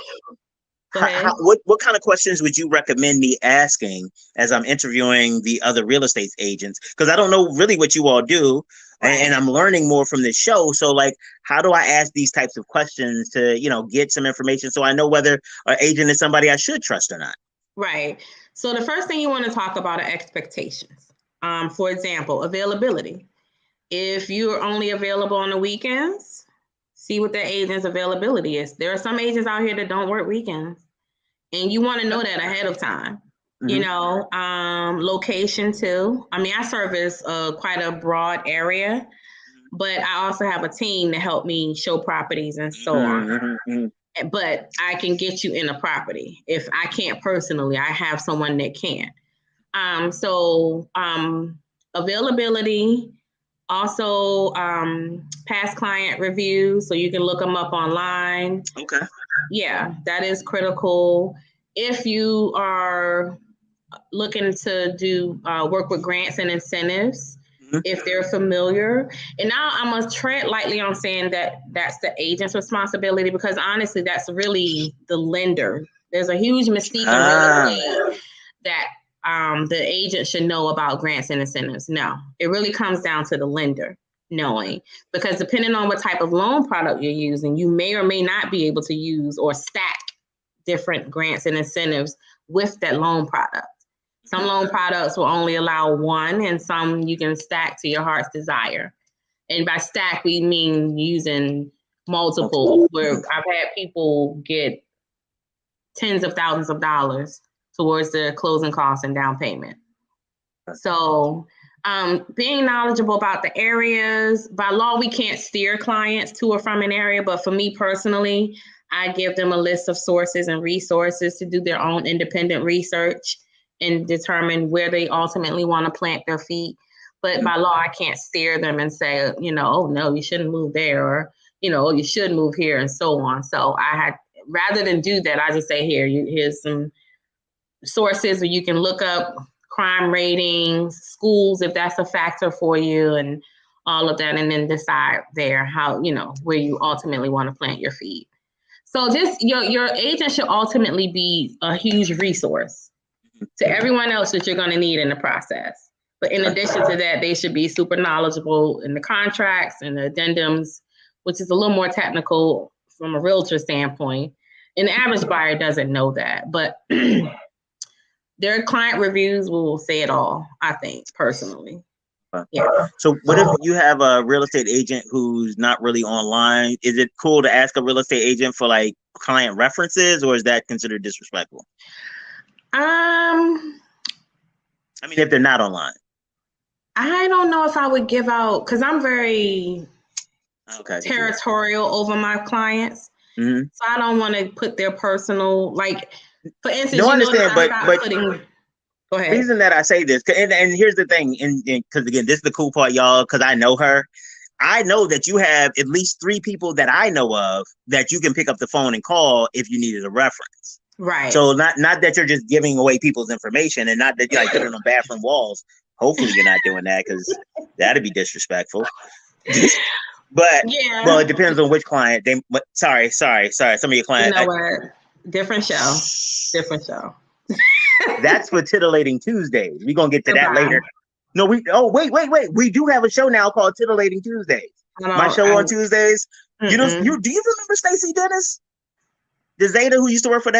What kind of questions would you recommend me asking as I'm interviewing the other real estate agents? Because I don't know really what you all do, and I'm learning more from this show. So, like, how do I ask these types of questions to, get some information so I know whether an agent is somebody I should trust or not? Right. So the first thing you want to talk about are expectations. For example, availability. If you're only available on the weekends, see what the agent's availability is. There are some agents out here that don't work weekends, and you want to know that ahead of time. Location too. I mean, I service quite a broad area, but I also have a team to help me show properties and so on. But I can get you in a property. If I can't personally, I have someone that can. Availability. Also, past client reviews, so you can look them up online. Okay. Yeah, that is critical. If you are looking to do work with grants and incentives, if they're familiar. And now I'm going to tread lightly on saying that that's the agent's responsibility, because honestly, that's really the lender. There's a huge mystique in real estate that the agent should know about grants and incentives. No, it really comes down to the lender knowing, because depending on what type of loan product you're using, you may or may not be able to use or stack different grants and incentives with that loan product. Some loan products will only allow one, and some you can stack to your heart's desire. And by stack, we mean using multiple, where I've had people get tens of thousands of dollars towards their closing costs and down payment. So being knowledgeable about the areas. By law, we can't steer clients to or from an area, but for me personally, I give them a list of sources and resources to do their own independent research. and determine where they ultimately want to plant their feet. But by law, I can't steer them and say, oh, no, you shouldn't move there, or, you should move here, and so on. So rather than do that, I just say, here's some sources where you can look up crime ratings, schools, if that's a factor for you, and all of that, and then decide there how, where you ultimately want to plant your feet. So just your agent should ultimately be a huge resource to everyone else that you're going to need in the process. But in addition to that, they should be super knowledgeable in the contracts and the addendums, which is a little more technical from a realtor standpoint. And the average buyer doesn't know that, but their client reviews will say it all, I think, personally. Yeah. So what if you have a real estate agent who's not really online? Is it cool to ask a real estate agent for like client references, or is that considered disrespectful? I mean, if they're not online. I don't know if I would give out, because I'm very territorial over my clients. Mm-hmm. So I don't want to put their personal, like, for instance, no, understand, but go ahead. Reason that I say this, and here's the thing, and because again, this is the cool part, y'all, because I know her. I know that you have at least 3 people that I know of that you can pick up the phone and call if you needed a reference. Right. So not that you're just giving away people's information, and not that you like put it on bathroom walls. Hopefully you're not doing that, because that'd be disrespectful. But yeah. Well, it depends on which client. Sorry. Some of your clients. You know what? Different show. That's for Titillating Tuesdays. We're gonna get to that later. No, wait. We do have a show now called Titillating Tuesdays. My show on Tuesdays. Do you remember Stacey Dennis? The Zeta who used to work for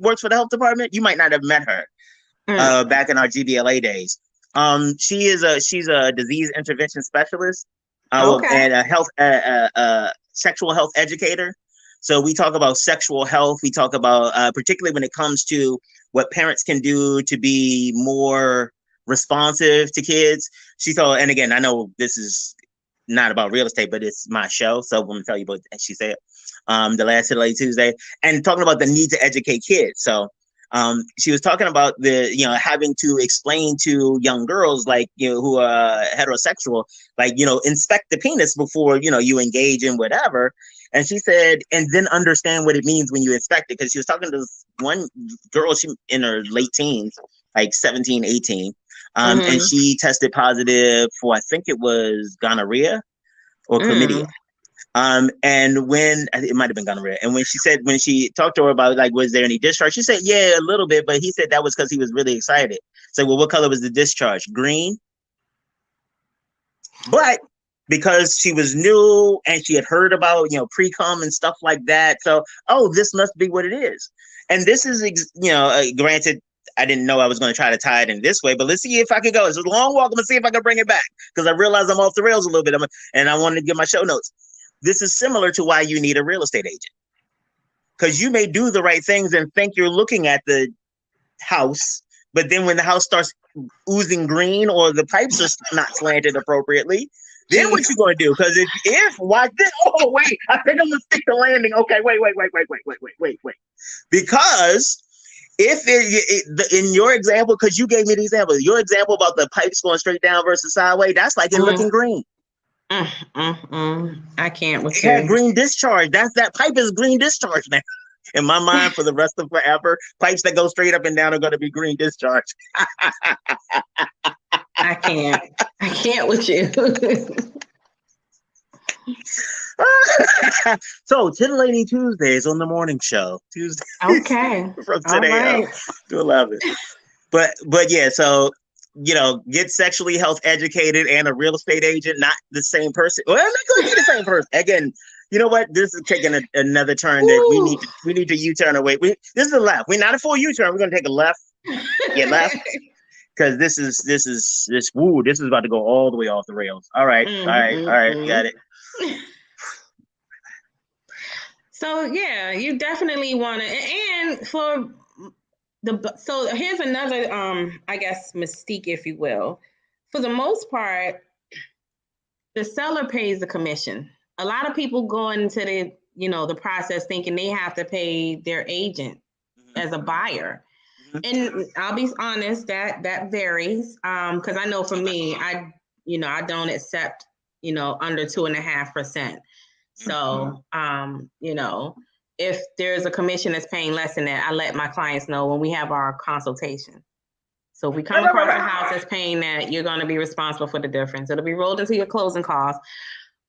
works for the health department? You might not have met her back in our GBLA days. She's a disease intervention specialist and a sexual health educator. So we talk about sexual health. We talk about particularly when it comes to what parents can do to be more responsive to kids. And again, I know this is not about real estate, but it's my show, so I'm gonna tell you what she said. The last Titillating Tuesday, and talking about the need to educate kids. So she was talking about having to explain to young girls who are heterosexual, inspect the penis before you engage in whatever. And she said, and then understand what it means when you inspect it, because she was talking to this one girl, she in her late teens, like 17, 18, and she tested positive for, I think it was gonorrhea or chlamydia. And when it might have been gonorrhea, and when she talked to her about was there any discharge, she said, yeah, a little bit, but he said that was because he was really excited. So, well, what color was the discharge? Green. But because she was new and she had heard about pre-cum and stuff like that, so this must be what it is. And this is granted, I didn't know I was going to try to tie it in this way, but let's see if I can go. It's a long walk. I'm gonna see if I can bring it back, because I realize I'm off the rails a little bit, and I wanted to give my show notes. This is similar to why you need a real estate agent, because you may do the right things and think you're looking at the house, but then when the house starts oozing green or the pipes are not slanted appropriately, then what you going to do? Because if watch this, wait, I think I'm gonna stick the landing. Okay, wait. Because if in your example, because you gave me the example, your example about the pipes going straight down versus sideways, that's like it looking green. I can't with you. It had green discharge. That pipe is green discharge now. In my mind, for the rest of forever, pipes that go straight up and down are going to be green discharge. I can't with you. So, Titillating Tuesdays on the morning show. Tuesday. Okay. From 10 a.m. to 11. But yeah, so get sexually health educated and a real estate agent, not the same person. Well, it could be the same person. Again, you know what? This is taking another turn that we need to U-turn away. This is a left. We're not a full U-turn. We're going to take a left. Get left. Because this is about to go all the way off the rails. All right. Got it. So yeah, you definitely want to, and so here's another I guess mystique, if you will. For the most part, the seller pays the commission. A lot of people go into the process thinking they have to pay their agent as a buyer. And I'll be honest, that varies. Because I know for me, I don't accept, under 2.5%. So, if there's a commission that's paying less than that, I let my clients know when we have our consultation. So if we come across a house that's paying that, you're going to be responsible for the difference. It'll be rolled into your closing costs.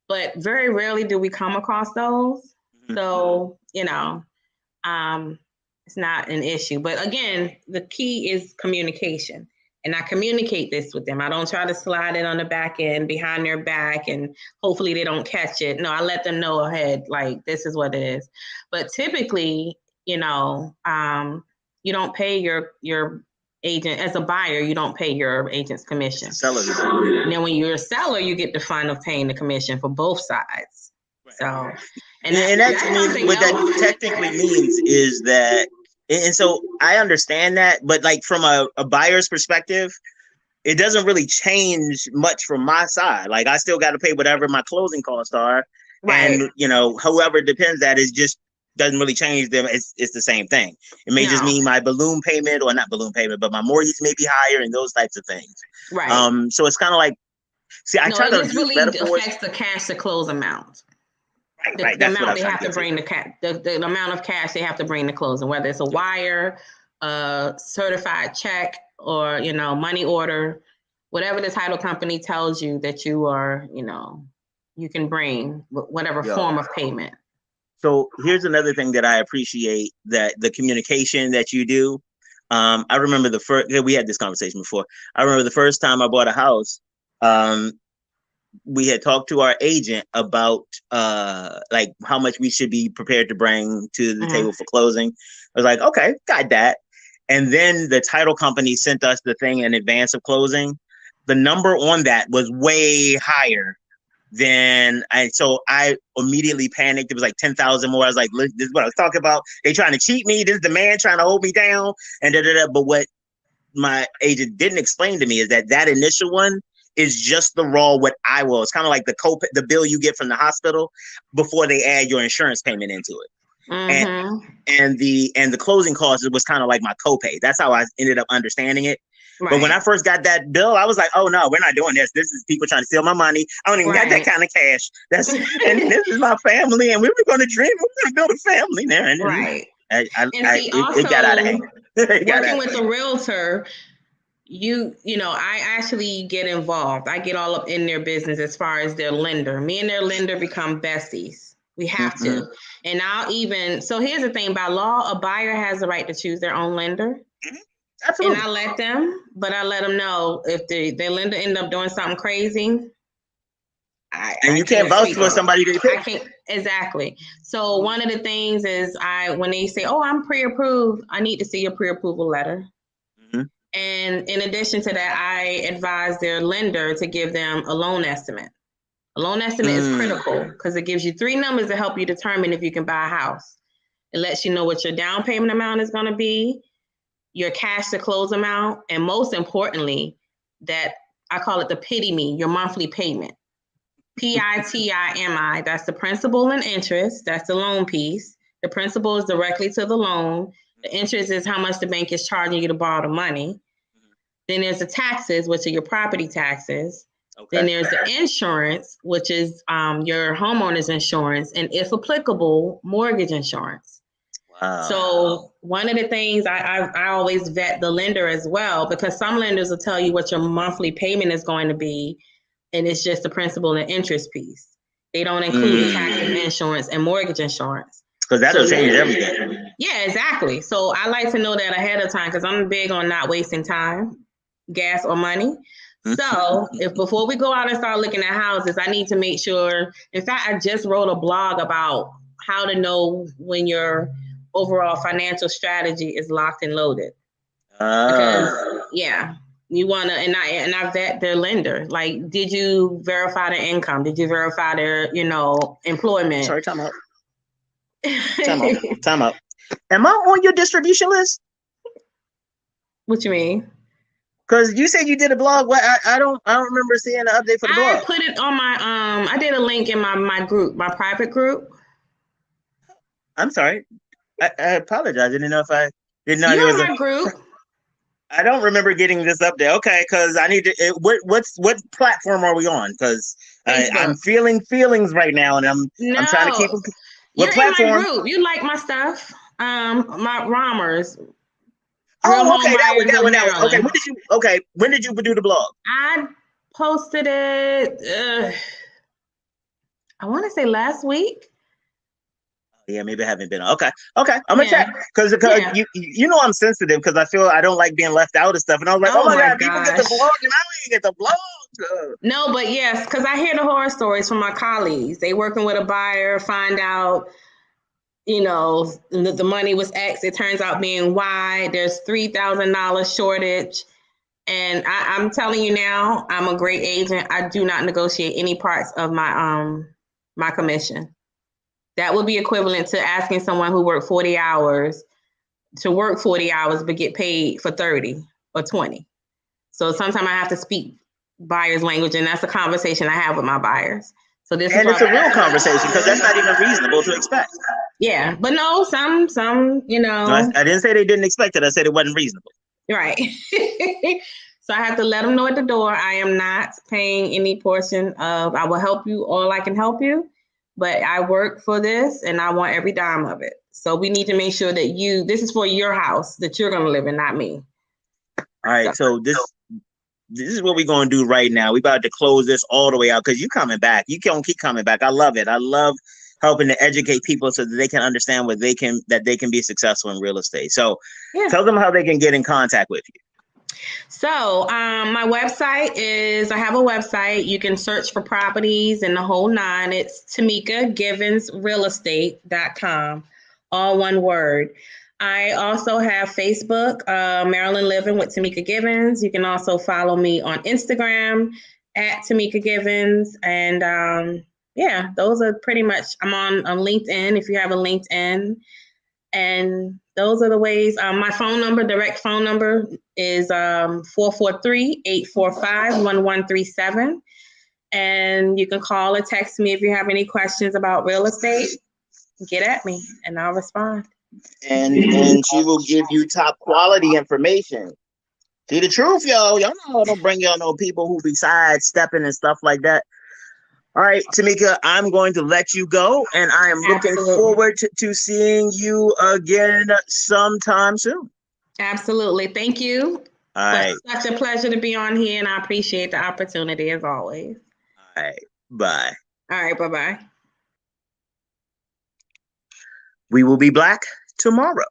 But very rarely do we come across those. So, it's not an issue. But again, the key is communication. And I communicate this with them. I don't try to slide it on the back end behind their back and hopefully they don't catch it. No, I let them know ahead, like, this is what it is. But typically, you don't pay your agent as a buyer, you don't pay your agent's commission. And then when you're a seller, you get the fun of paying the commission for both sides. So, and that's, what that technically means is that, and so I understand that, but like from a buyer's perspective, it doesn't really change much from my side. Like I still got to pay whatever my closing costs are. Right. And, whoever depends that is just doesn't really change them. It's the same thing. It may just mean my balloon payment, or not balloon payment, but my mortgage may be higher and those types of things. Right. So it's kind of like, I try to use really affects the cash to close amount. Right. The amount they have to bring the amount of cash they have to bring to closing, whether it's a wire, a certified check, or money order, whatever the title company tells you that you are, you can bring whatever form of payment. So here's another thing that I appreciate, that the communication that you do. I remember we had this conversation before. I remember the first time I bought a house. We had talked to our agent about like how much we should be prepared to bring to the table for closing. I was like, okay, got that. And then the title company sent us the thing in advance of closing. The number on that was way higher than so I immediately panicked. It was like 10,000 more. I was like, look, this is what I was talking about. They trying to cheat me. This is the man trying to hold me down. And But what my agent didn't explain to me is that initial one is just the raw what I will. It's kind of like the bill you get from the hospital before they add your insurance payment into it. And the closing costs, it was kind of like my copay. That's how I ended up understanding it. Right. But when I first got that bill, I was like, oh no, we're not doing this. This is people trying to steal my money. I don't even got that kind of cash. And this is my family, and we were going to dream. We were going to build a family there. And right. It got out of hand. Working with a realtor, I actually get involved. I get all up in their business as far as their lender. Me and their lender become besties. We have to. And so here's the thing, by law, a buyer has the right to choose their own lender. Absolutely. And I let them know if their lender end up doing something crazy. You can't vouch for somebody to pick. I can't, exactly. So one of the things is when they say, oh, I'm pre-approved, I need to see your pre-approval letter. And in addition to that, I advise their lender to give them a loan estimate. A loan estimate is critical because it gives you 3 numbers to help you determine if you can buy a house. It lets you know what your down payment amount is going to be, your cash to close amount, and most importantly, that I call it the PITIMI, your monthly payment. PITIMI, that's the principal and interest. That's the loan piece. The principal is directly to the loan. The interest is how much the bank is charging you to borrow the money. Then there's the taxes, which are your property taxes. Okay. Then there's the insurance, which is your homeowner's insurance, and if applicable, mortgage insurance. Wow. So one of the things I always vet the lender as well, because some lenders will tell you what your monthly payment is going to be, and it's just the principal and interest piece. They don't include the taxes, insurance, and mortgage insurance. Because that'll change everything. Yeah, exactly. So I like to know that ahead of time because I'm big on not wasting time, gas, or money. So if before we go out and start looking at houses, I need to make sure. In fact, I just wrote a blog about how to know when your overall financial strategy is locked and loaded. Because you want to, and I vet their lender. Like, did you verify their income? Did you verify their, employment? Sorry, time out. Time out. Am I on your distribution list? What you mean? Because you said you did a blog. What I don't remember seeing an update for the blog. I put it on my I did a link in my group, my private group. I'm sorry. I apologize. I didn't know if I didn't know You're there was in my group. I don't remember getting this update. Okay, because I need to. What platform are we on? Because I'm Facebook. feeling feelings right now, and I'm trying to keep No, them. What you're in my platform? group. You like my stuff. My Romers, Real Oh, Home okay, that one, Buyers that of one, that one. Okay, Maryland. when did you do the blog? I posted it. I want to say last week. Yeah, maybe I haven't been. Okay, okay, I'm gonna Yeah, check because yeah. you know I'm sensitive because I feel I don't like being left out of stuff, and I was like, oh Oh my my god, people get the gosh. blog and I don't even get the blog. No, but yes, because I hear the horror stories from my colleagues. They working with a buyer, find out, the money was X. It turns out being Y. There's $3,000 shortage. And I'm telling you now, I'm a great agent. I do not negotiate any parts of my commission. That would be equivalent to asking someone who worked 40 hours to work 40 hours but get paid for 30 or 20. So sometimes I have to speak buyer's language, and that's a conversation I have with my buyers. So this is And why. it's a real conversation because that's not even reasonable to expect. Yeah, but no, some, No, I didn't say they didn't expect it. I said it wasn't reasonable. right. So I have to let them know at the door, I am not paying any portion of, I will help you all I can help you, but I work for this and I want every dime of it. So we need to make sure that this is for your house that you're going to live in, not me. All right, so this is what we're going to do right now. We about to close this all the way out because you coming back. You can't keep coming back. I love it. I love helping to educate people so that they can understand they can be successful in real estate. So tell them how they can get in contact with you. So my website I have a website. You can search for properties and the whole nine. It's Tomeka Givens realestate.com, all one word. I also have Facebook, Maryland Living with Tomeka Givens. You can also follow me on Instagram at Tomeka Givens. And those are pretty much, I'm on LinkedIn if you have a LinkedIn. And those are the ways. My phone number, direct phone number is 443-845-1137. And you can call or text me if you have any questions about real estate. Get at me and I'll respond. And she will give you top quality information. See the truth, y'all. Y'all know I don't bring y'all no people who be sidestepping and stuff like that. All right, Tomeka, I'm going to let you go, and I am looking forward to seeing you again sometime soon. Absolutely. Thank you. All right. Such a pleasure to be on here, and I appreciate the opportunity as always. All right. Bye. All right. Bye-bye. We will be black tomorrow.